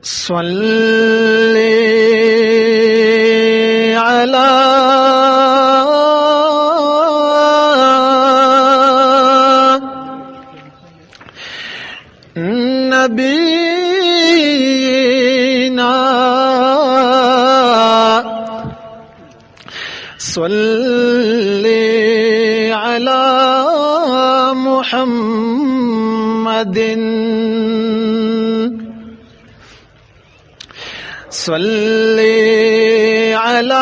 صلی علی نبینا صلی علی محمد صلی علی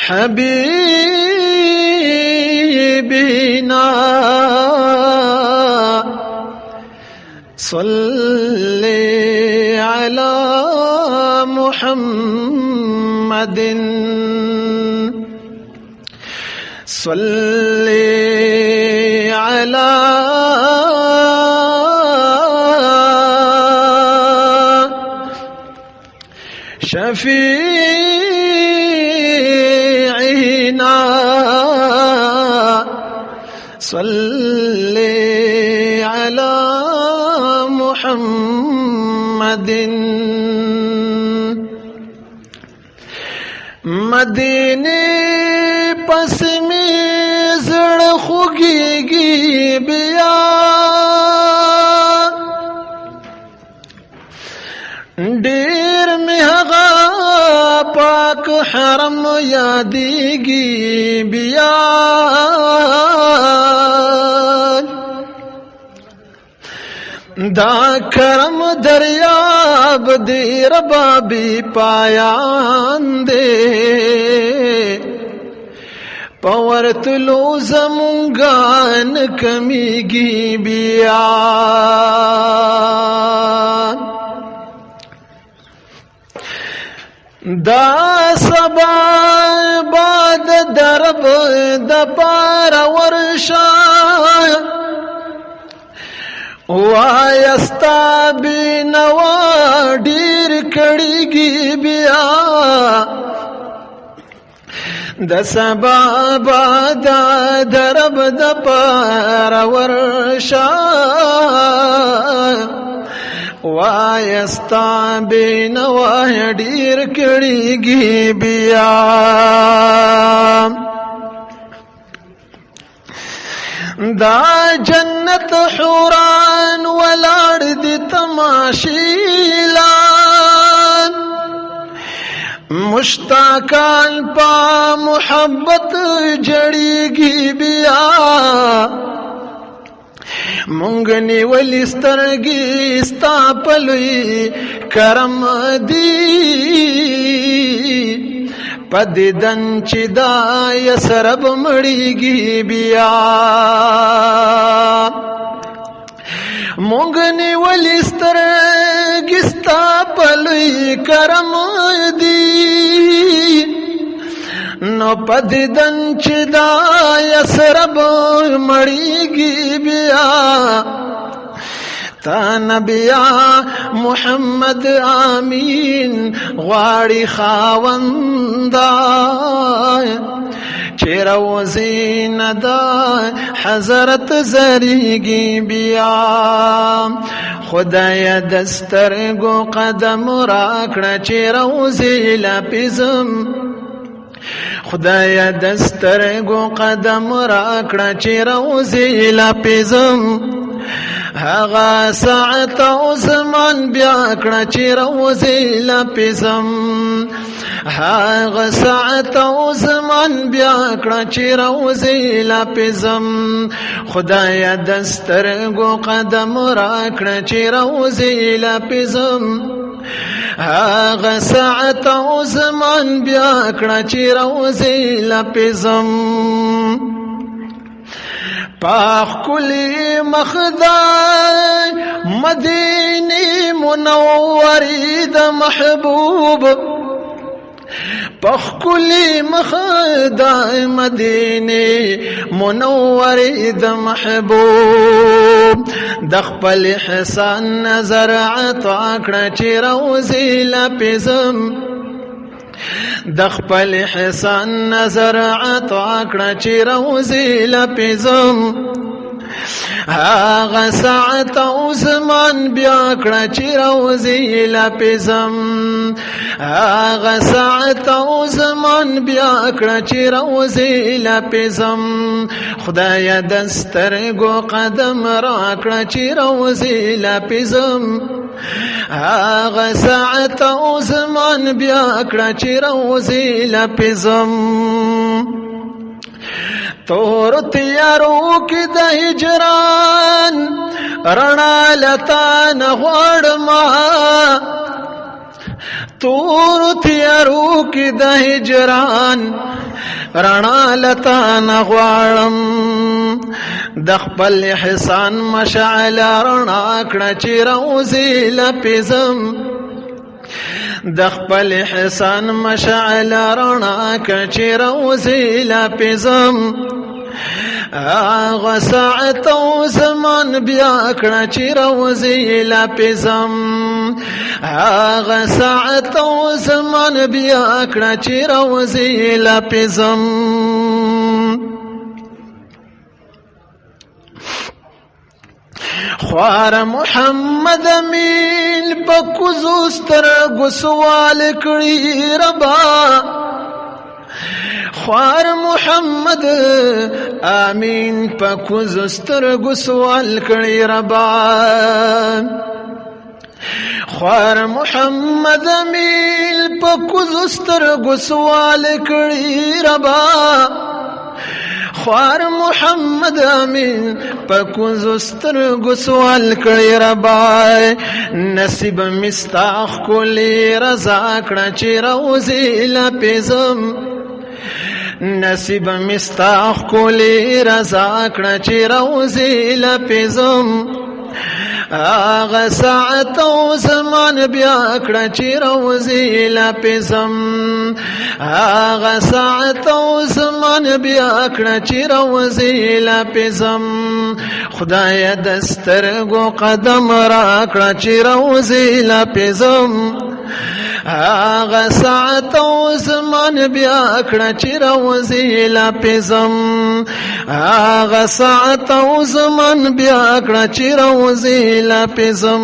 حبیبنا صلی علی محمد صلی علی شفیعنا صلی علی محمد مدینه پس می زړه خوږیږي بیا ډیر می هغه پاک حرم یادیږي بیا دا کرم دریاب دی ربابی پایان دے پورتلو زمونگان کمیگی بیا دا سبا باد درب دپار ورشا وایستا بینوا ډیر کړيږي بیا د سبا باد درب د پار ورشا وایستا بینوا ډیر کړيږي بیا دا جنت حوران ولاړ دي تماشیلان مشتاقان پا محبت جړیږي بیا مونږ نیولې سترګې ستا په لوی کرم دی پدیدن چې دا یسرب مړیږي بیا مونږ نیولې سترګې ستا په لوی کرم دی نو پدیدن چې دا یسرب مړیږي بیا تا نبیا محمد آمین غواړي خاوندا چیروزی ندا حضرت زریگی بیا خدای دسترگو قدم راکڑا چیروزی لپیزم خدای دسترگو قدم راکڑا چیروزی لپیزم هغه ساعت او زمان بیا کړه چې روزي لپیزم هغه ساعت او زمان بیا کړه چې روزي لپیزم خدای دسترګو قدم را کړه چې روزي لپیزم هغه ساعت او زمان بیا کړه چې روزي لپیزم پاخ کلی مخدای مدینی منوری د محبوب پاخ کلی مخدای مدینی منوری د محبوب د خپل حسن نظر عطا کړه چې روزي لپیزم د خپل حسن نظر عطا کړه چې روزي لپزم هغه ساعت او زمان بیا کړه چې روزي لپزم هغه ساعت او زمان بیا کړه چې روزي لپزم خدای د سترګو قدم را کړه چې روزي لپزم هغه ساعت او زمان بیا کړه چې روزي لپزم تور تیارو کی د هجران رڼا لتا نه غواړم تور تیارو کی د هجران رڼا لتا نه غواړم د خپل حسن مشعل رڼا کړه چې روزي لپزم د خپل حسن مشعل رڼا کړه چې روزي لپزم هغه ساعت او زمان بیا کړه چې روزي لپزم هغه ساعت او زمان بیا کړه چې روزي لپزم خوار محمد امین پکوزو سترګو سوال کړي ربا خوار محمد امین پکوزو سترګو سوال کړي ربا خوار محمد امین پکوزو سترګو سوال کړي ربا خوار محمد امین پکوزو سترګو سوال کړي ربا نصیب مستاخ کولی رضا کړه چې روزي لپزم نصیب مستاخ کولی رضا کړه چې روزي لپزم هغه ساعت او زمان بیا کړه چې روزي لپزم هغه ساعت او زمان بیا کړه چې روزي لپزم خدای د سترګو قدم را کړه چې روزي لپزم هغه ساعت او زمان بیا کړه چې روزي لپزم هغه ساعت او زمان بیا کړه چې روزي لپزم